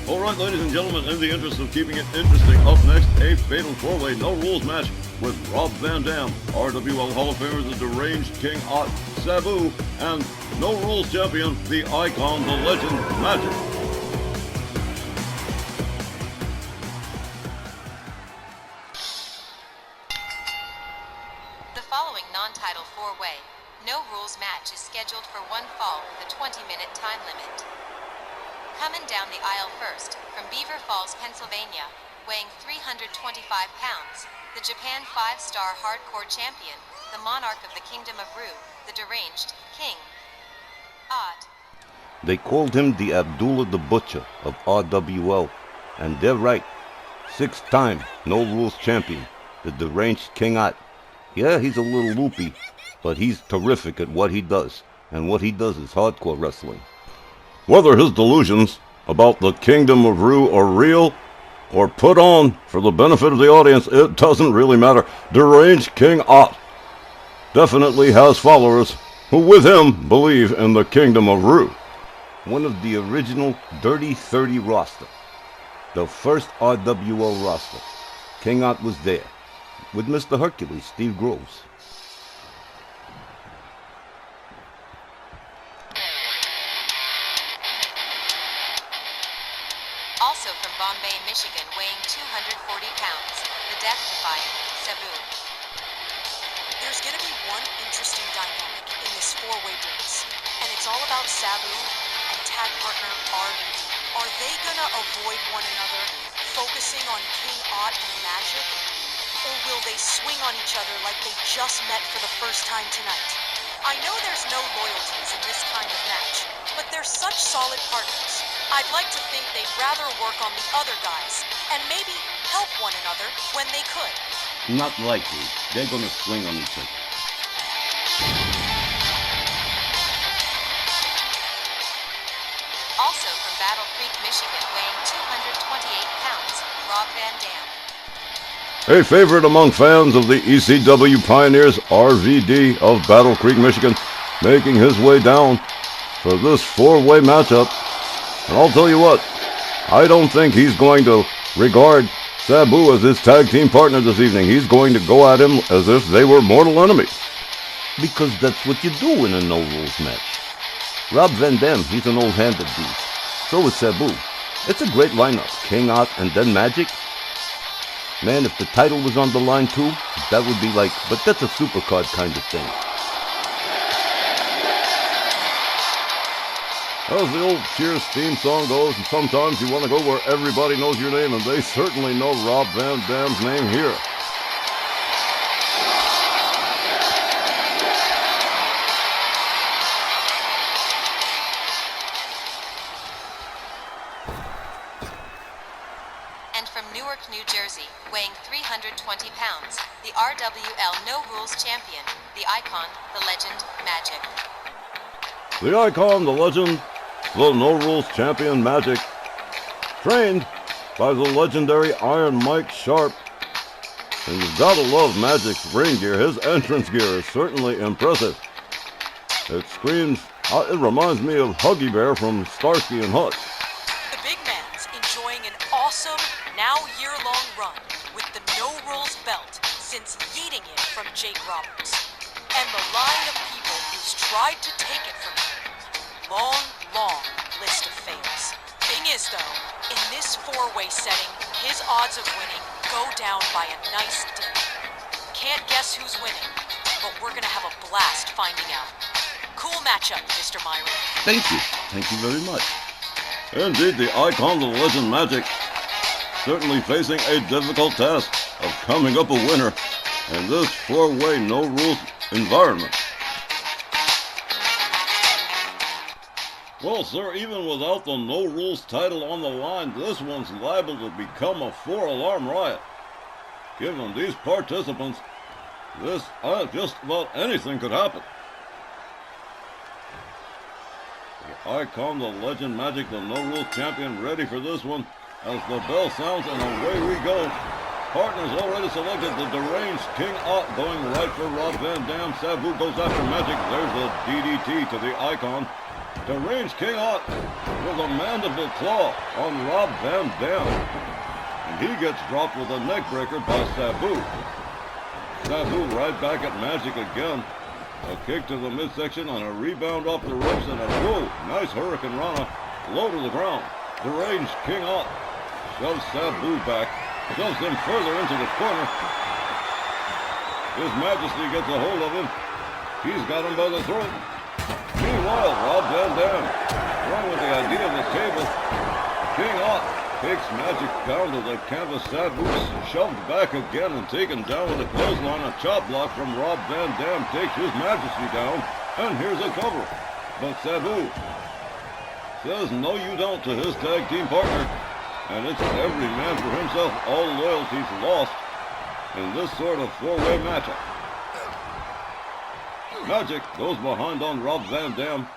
Alright, ladies and gentlemen, in the interest of keeping it interesting, up next, a fatal four-way no-rules match with Rob Van Dam, RWL Hall of Famer, the deranged King Ott, Sabu, and no-rules champion, the icon, the legend, Magic. The following non-title four-way, no-rules match is scheduled for one fall with a 20-minute time limit. Coming down the aisle first, from Beaver Falls, Pennsylvania, weighing 325 pounds, the Japan 5-star hardcore champion, the monarch of the Kingdom of Ru, the deranged King Ott. They called him the Abdullah the Butcher of RWL, and they're right. 6-time no-rules champion, the deranged King Ott. Yeah, he's a little loopy, but he's terrific at what he does, and what he does is hardcore wrestling. Whether his delusions about the Kingdom of Ru are real or put on for the benefit of the audience, it doesn't really matter. Deranged King Ott definitely has followers who with him believe in the Kingdom of Ru. One of the original Dirty 30 roster, the first RWL roster. King Ott was there with Mr. Hercules, Steve Groves. Also from Bombay, Michigan, weighing 240 pounds, the death-defying Sabu. There's going to be one interesting dynamic in this four-way race, and it's all about Sabu and tag partner RVD. Are they going to avoid one another, focusing on King Ott and Magic? Or will they swing on each other like they just met for the first time tonight? I know there's no loyalties in this kind of match, but they're such solid partners. I'd like to think they'd rather work on the other guys, and maybe help one another when they could. Not likely. They're gonna swing on each other. Also from Battle Creek, Michigan, weighing 228 pounds, Rob Van Dam. A favorite among fans of the ECW Pioneers, RVD of Battle Creek, Michigan, making his way down for this four-way matchup. And I'll tell you what, I don't think he's going to regard Sabu as his tag team partner this evening. He's going to go at him as if they were mortal enemies. Because that's what you do in a no-rules match. Rob Van Dam, he's an old-handed dude. So is Sabu. It's a great lineup. King Ott and then Magic. Man, if the title was on the line too, that would be like, but that's a supercard kind of thing. As the old Cheers theme song goes, and sometimes you want to go where everybody knows your name, and they certainly know Rob Van Dam's name here. And from Newark, New Jersey, weighing 320 pounds, the RWL no-rules champion, the icon, the legend, Magic. The icon, the legend, the no-rules champion, Magic, trained by the legendary Iron Mike Sharp. And you've got to love Magic's ring gear. His entrance gear is certainly impressive. It screams, it reminds me of Huggy Bear from Starsky and Hutch. The big man's enjoying an awesome, now year-long run with the no-rules belt since yeeting it from Jake Roberts. And the line of people who's tried to take it from him. Long list of fails. Thing is though, in this four-way setting, his odds of winning go down by a nice dip. Can't guess who's winning, but we're gonna have a blast finding out. Cool matchup, Mr. Myron. Thank you. Thank you very much. Indeed, the icon, the legend, Magic, certainly facing a difficult task of coming up a winner in this four-way no-rules environment. Well, sir, even without the no-rules title on the line, this one's liable to become a four-alarm riot. Given these participants, just about anything could happen. The icon, the legend, Magic, the no-rules champion, ready for this one. As the bell sounds and away we go. Partners already selected. The deranged King Ott going right for Rob Van Dam. Sabu goes after Magic. There's a DDT to the icon. Deranged King Ott with a mandible claw on Rob Van Dam. And he gets dropped with a neckbreaker by Sabu. Sabu right back at Magic again. A kick to the midsection and a rebound off the ropes and a whoa, nice Hurricane Rana, low to the ground. Deranged King Ott shoves Sabu back, shoves him further into the corner. His Majesty gets a hold of him. He's got him by the throat. Meanwhile, Rob Van Dam, wrong with the idea of the table. King Ott takes Magic down to the canvas. Sabu shoved back again and taken down with a clothesline. A chop block from Rob Van Dam takes his Majesty down. And here's a cover. But Sabu says no you don't to his tag team partner. And it's every man for himself. All loyalties lost in this sort of four-way matchup. Magic goes behind on Rob Van Dam.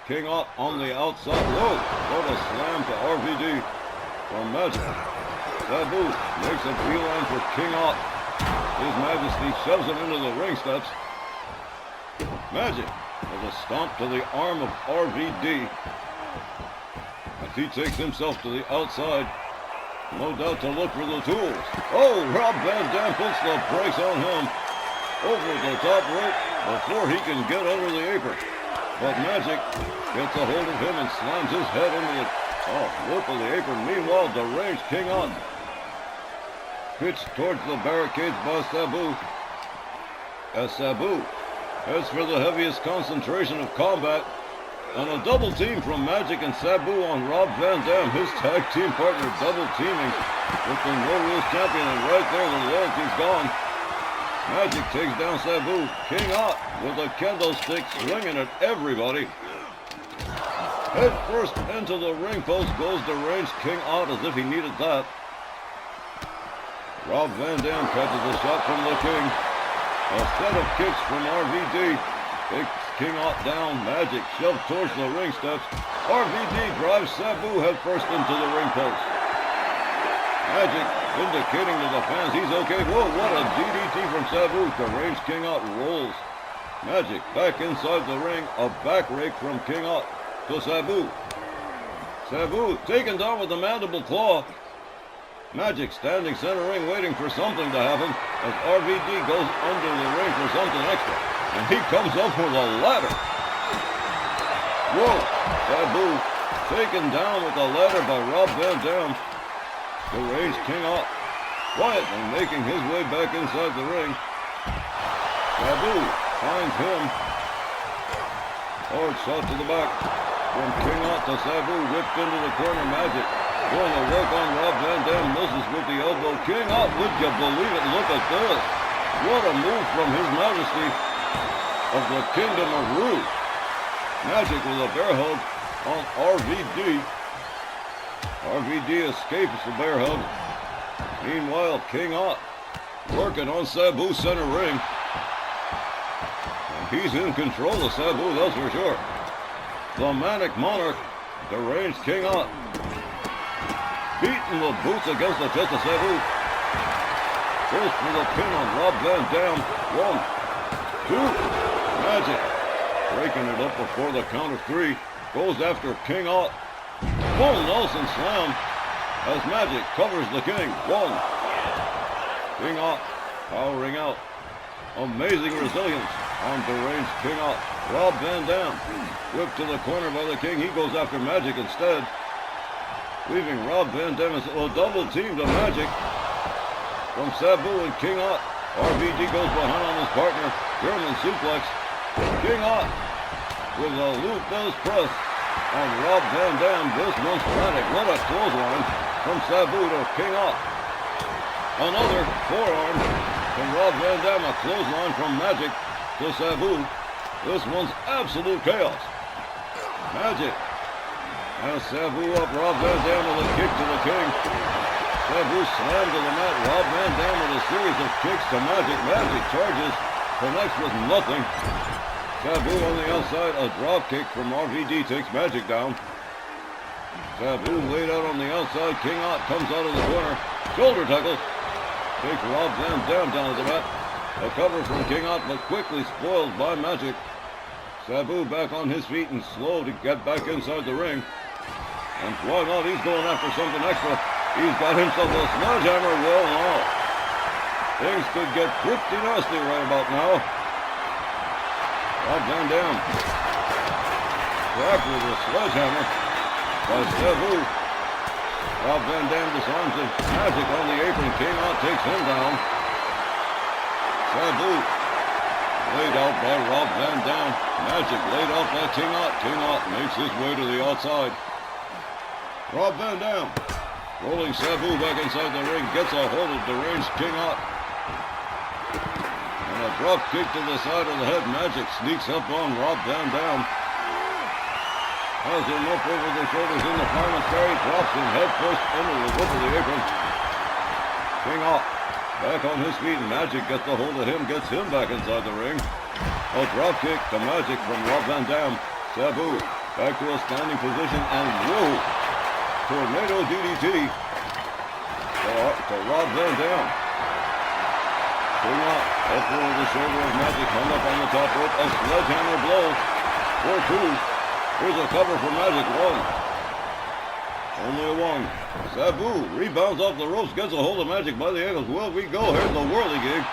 King Ott on the outside. Whoa! What a slam to RVD from Magic. Sabu makes a beeline for King Ott. His Majesty shoves him into the ring steps. Magic with a stomp to the arm of RVD. As he takes himself to the outside. No doubt to look for the tools. Oh, Rob Van Dam puts the brakes on him over the top rope before he can get under the apron. But Magic gets a hold of him and slams his head into the rope of the apron. Meanwhile, Deranged King Ott pitched towards the barricades by Sabu. As Sabu heads for the heaviest concentration of combat. And a double team from Magic and Sabu on Rob Van Dam, his tag team partner, double teaming with the No Rules champion, and right there the loyalty's gone. Magic takes down Sabu. King Ott with a kendo stick swinging at everybody. Head first into the ring post goes Deranged King Ott as if he needed that. Rob Van Dam catches a shot from the King. A set of kicks from RVD. Takes King Ott down. Magic shoved towards the ring steps. RVD drives Sabu head first into the ring post. Magic indicating to the fans he's okay. Whoa, what a DDT from Sabu. Deranged King Ott rolls. Magic back inside the ring. A back rake from King Ott to Sabu. Sabu taken down with the mandible claw. Magic standing center ring waiting for something to happen as RVD goes under the ring for something extra. And he comes up with a ladder. Whoa! Sabu taken down with a ladder by Rob Van Dam. Deranged King Ott quietly making his way back inside the ring. Sabu finds him. Hard shot to the back from King Ott to Sabu, whipped into the corner. Magic going to work on Rob Van Dam, misses with the elbow. King Ott, would you believe it? Look at this. What a move from His Majesty of the Kingdom of Ru. Magic with a bear hug on RVD. RVD escapes the bear hug. Meanwhile, King Ott working on Sabu center ring. And he's in control of Sabu, that's for sure. The Manic Monarch, Deranged King Ott, beating the boots against the chest of Sabu. Goes for the pin on Rob Van Dam. 1, 2. Magic breaking it up before the count of 3. Goes after King Ott. Full Nelson slam as Magic covers the King. 1. King Ott powering out. Amazing resilience on Deranged King Ott. Rob Van Dam whipped to the corner by the King. He goes after Magic instead, leaving Rob Van Dam as a double team to Magic from Sabu and King Ott. RVD goes behind on his partner. German suplex. King Ott with a Luthez press on Rob Van Dam. This one's frantic. What a clothesline from Sabu to King Ott. Another forearm from Rob Van Dam. A clothesline from Magic to Sabu. This one's absolute chaos. Magic has Sabu up. Rob Van Dam with a kick to the King. Sabu slammed to the mat. Rob Van Dam with a series of kicks to Magic. Magic charges, connects with nothing. Sabu on the outside, a drop kick from RVD takes Magic down. Sabu laid out on the outside. King Ott comes out of the corner. Shoulder tackle. Takes Rob Van Dam down to the mat. A cover from King Ott, but quickly spoiled by Magic. Sabu back on his feet and slow to get back inside the ring. And why not? He's going after something extra. He's got himself a sledgehammer. Well, now, things could get pretty nasty right about now. Rob Van Dam. Cracked with a sledgehammer by Sabu. Rob Van Dam disarms him. Magic on the apron. King Out takes him down. Sabu laid out by Rob Van Dam. Magic laid out by King Out. King Out makes his way to the outside. Rob Van Dam rolling Sabu back inside the ring. Gets a hold of deranged King Out. And a drop kick to the side of the head. Magic sneaks up on Rob Van Dam. Has him up over the shoulders in the final carry. Drops him head first into the roof of the apron. King Out back on his feet. Magic gets a hold of him. Gets him back inside the ring. A drop kick to Magic from Rob Van Dam. Sabu back to a standing position. And whoa! Tornado DDT to Rob Van Dam. King Out up over the shoulder of Magic. Hung up on the top rope. A sledgehammer blow. 4-2. Here's a cover for Magic. 1. Only a 1. Sabu rebounds off the ropes. Gets a hold of Magic by the ankles. Well, we go. Here's the whirligig.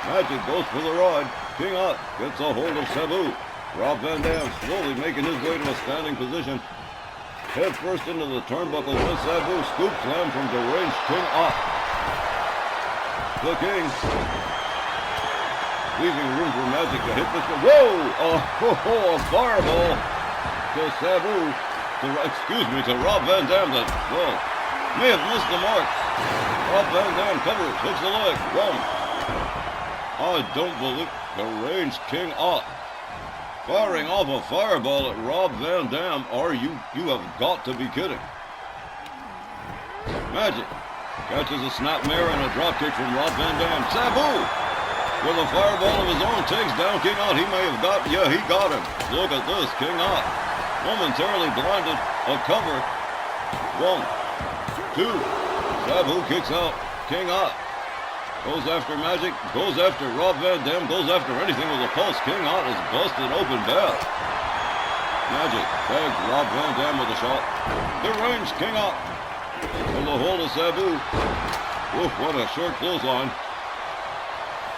Magic goes for the ride. King Out gets a hold of Sabu. Rob Van Dam slowly making his way to a standing position. Head first into the turnbuckle with Sabu. Scoop slam from deranged King Out. The King leaving room for Magic to hit this one. Whoa! A fireball to Sabu. To Rob Van Dam that, well, may have missed the mark. Rob Van Dam covers, hits the leg. 1. I don't believe deranged King Out firing off a fireball at Rob Van Dam. You have got to be kidding. Magic catches a snapmare and a dropkick from Rob Van Dam. Sabu with a fireball of his own takes down King Out. He may have got, yeah, he got him. Look at this, King Out momentarily blinded. A cover. 1, 2. Sabu kicks out. King Out goes after Magic, goes after Rob Van Dam, goes after anything with a pulse. King Out is busted open bad. Magic tags Rob Van Dam with a shot. Deranged King Out from the hold of Sabu. Oof, what a short clothesline.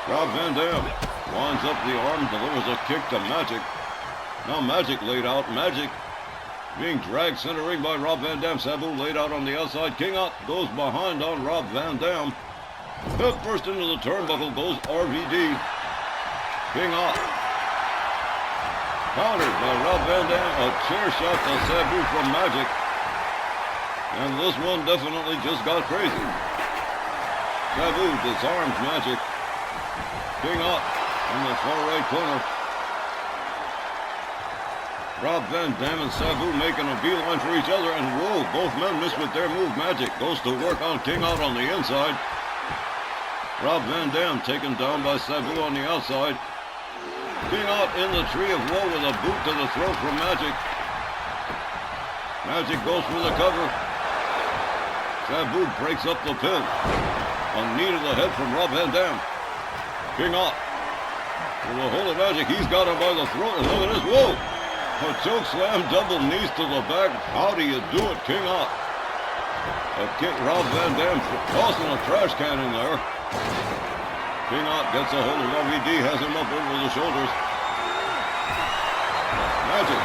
Rob Van Dam winds up the arm, delivers a kick to Magic. Now Magic laid out. Magic being dragged center ring by Rob Van Dam. Sabu laid out on the outside. King Out goes behind on Rob Van Dam. Head first into the turnbuckle goes RVD. King Out countered by Rob Van Dam. A chair shot to Sabu from Magic. And this one definitely just got crazy. Sabu disarms Magic. King Out in the far right corner. Rob Van Dam and Sabu making a beeline for each other, and whoa, both men miss with their move. Magic goes to work on King Out on the inside. Rob Van Dam taken down by Sabu on the outside. King Out in the tree of woe with a boot to the throat from Magic. Magic goes for the cover. Sabu breaks up the pin. A knee to the head from Rob Van Dam. King Out with a hold of Magic. He's got him by the throat, and look at this. Whoa! A choke slam, double knees to the back. How do you do it, King Out? A kick, Rob Van Dam tossing a trash can in there. King Out gets a hold of RVD, has him up over the shoulders. Magic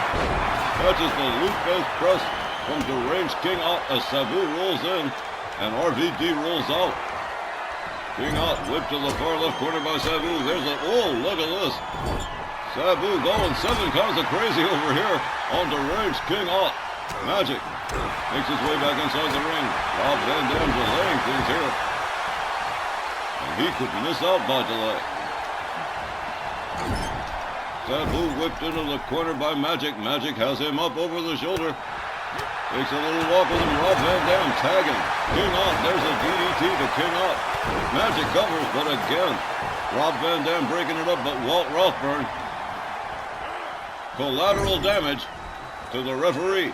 catches the loop-based press from deranged King Out as Sabu rolls in and RVD rolls out. King Out whipped to the far left corner by Sabu. There's a, oh, look at this. Sabu going 7 counts of crazy over here on deranged King Out. Magic makes his way back inside the ring. Rob Van Dam delaying things here. And he could miss out by delay. Sabu whipped into the corner by Magic. Magic has him up over the shoulder. Takes a little walk with him. Rob Van Dam tagging. King Out. There's a DDT to King Out. Magic covers, but again, Rob Van Dam breaking it up, but Walt Rothburn. Collateral damage to the referee.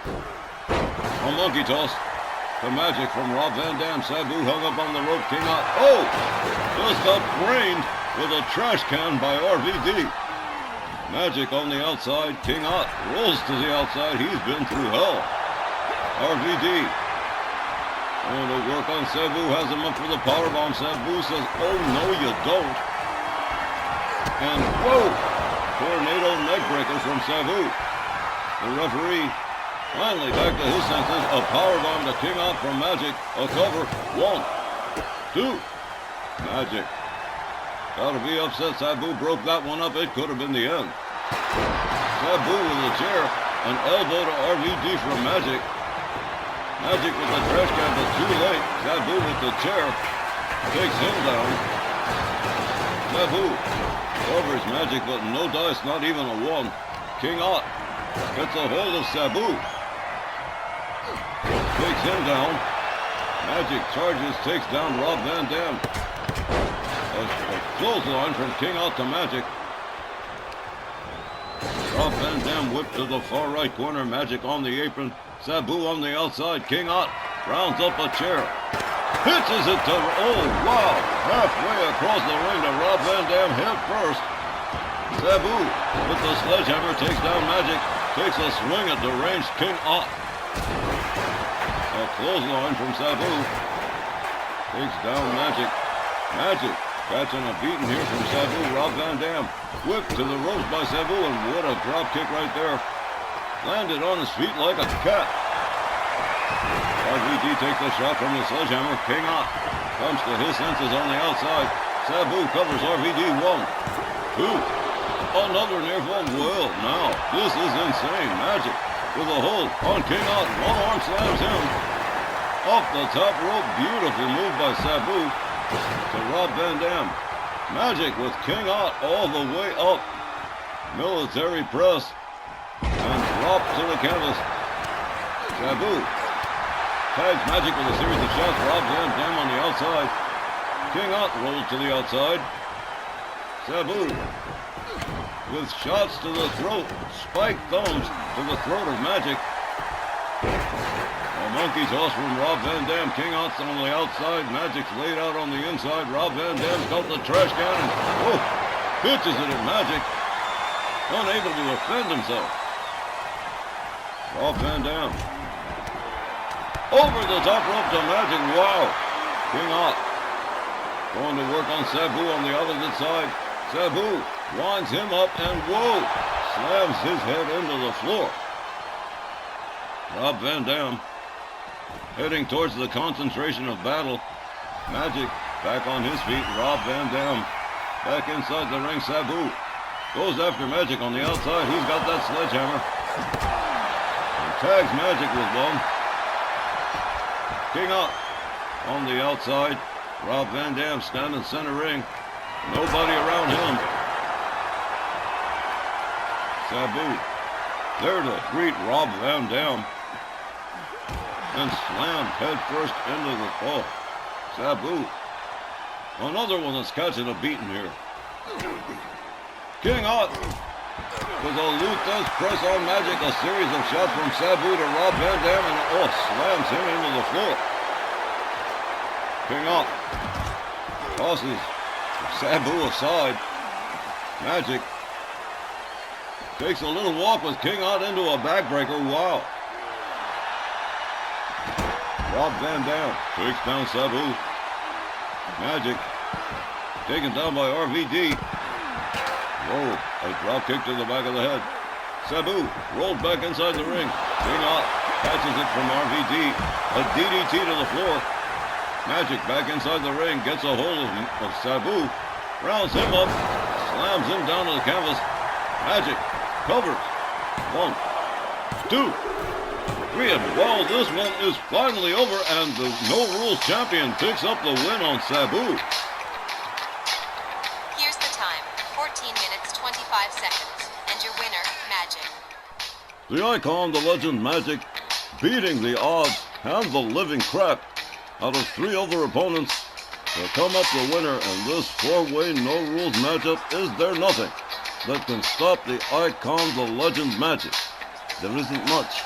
A monkey toss to Magic from Rob Van Dam. Sabu hung up on the rope. King Out. Oh! Just got brained with a trash can by RVD. Magic on the outside. King Ott rolls to the outside. He's been through hell. RVD going to work on Sabu. Has him up for the powerbomb. Sabu says, oh no you don't. And whoa! Tornado neckbreaker from Sabu. The referee finally back to his senses. A powerbomb to King Ott from Magic. A cover. 1, 2. Magic. Gotta be upset. Sabu broke that one up. It could have been the end. Sabu with the chair. An elbow to RVD from Magic. Magic with the trash can, but too late. Sabu with the chair. Takes him down. Sabu covers Magic, but no dice, not even a 1. King Ott gets a hold of Sabu. Takes him down. Magic charges, takes down Rob Van Dam. A clothesline from King Ott to Magic. Rob Van Dam whipped to the far right corner. Magic on the apron. Sabu on the outside. King Ott rounds up a chair. Pitches it to, oh wow, halfway across the ring to Rob Van Dam head first. Sabu with the sledgehammer takes down Magic. Takes a swing at deranged King Ott. A clothesline from Sabu. Takes down Magic. Magic catching a beating here from Sabu. Rob Van Dam whipped to the ropes by Sabu, and what a drop kick right there. Landed on his feet like a cat. RVD takes a shot from the sledgehammer. King Ott comes to his senses on the outside. Sabu covers RVD. 1, 2. Another near fall. Well, now, this is insane. Magic with a hold on King Ott. One arm slams him. Off the top rope. Beautiful move by Sabu to Rob Van Dam. Magic with King Ott all the way up. Military press. And drop to the canvas. Sabu tags Magic with a series of shots. Rob Van Dam on the outside. King Ott rolls to the outside. Sabu with shots to the throat. Spiked thumbs to the throat of Magic. A monkey toss from Rob Van Dam. King Ott's on the outside. Magic's laid out on the inside. Rob Van Dam's got the trash can and pitches it at Magic. Unable to defend himself. Rob Van Dam. Over the top rope to Magic. Wow. King Ott going to work on Sabu on the opposite side. Sabu winds him up and whoa. Slams his head into the floor. Rob Van Dam heading towards the concentration of battle. Magic back on his feet. Rob Van Dam back inside the ring. Sabu goes after Magic on the outside. He's got that sledgehammer. And tags Magic with 1. King Ott on the outside. Rob Van Dam standing center ring. Nobody around him. Sabu there to greet Rob Van Dam. And slammed head first into the Sabu. Another one that's catching a beating here. King Ott with a Luthez press on Magic. A series of shots from Sabu to Rob Van Dam and slams him into the floor. King Ott tosses Sabu aside. Magic takes a little walk with King Ott into a backbreaker. Wow. Rob Van Dam takes down Sabu. Magic taken down by RVD. Whoa, a drop kick to the back of the head. Sabu rolled back inside the ring. King Ott catches it from RVD. A DDT to the floor. Magic back inside the ring, gets a hold of Sabu. Rounds him up, slams him down to the canvas. Magic covers. 1, 2, 3, and well, this one is finally over, and the No Rules champion picks up the win on Sabu. Here's the time, 14 minutes, 25 seconds, and your winner, Magic. The icon, the legend Magic, beating the odds and the living crap out of 3 other opponents to come up the winner, and this 4-way No Rules matchup. Is there nothing that can stop the icon, the legend Magic? There isn't much,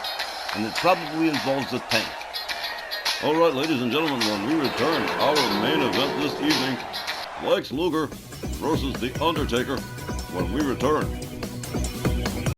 and it probably involves a tank. All right, ladies and gentlemen, when we return, our main event this evening, Lex Luger versus The Undertaker, when we return.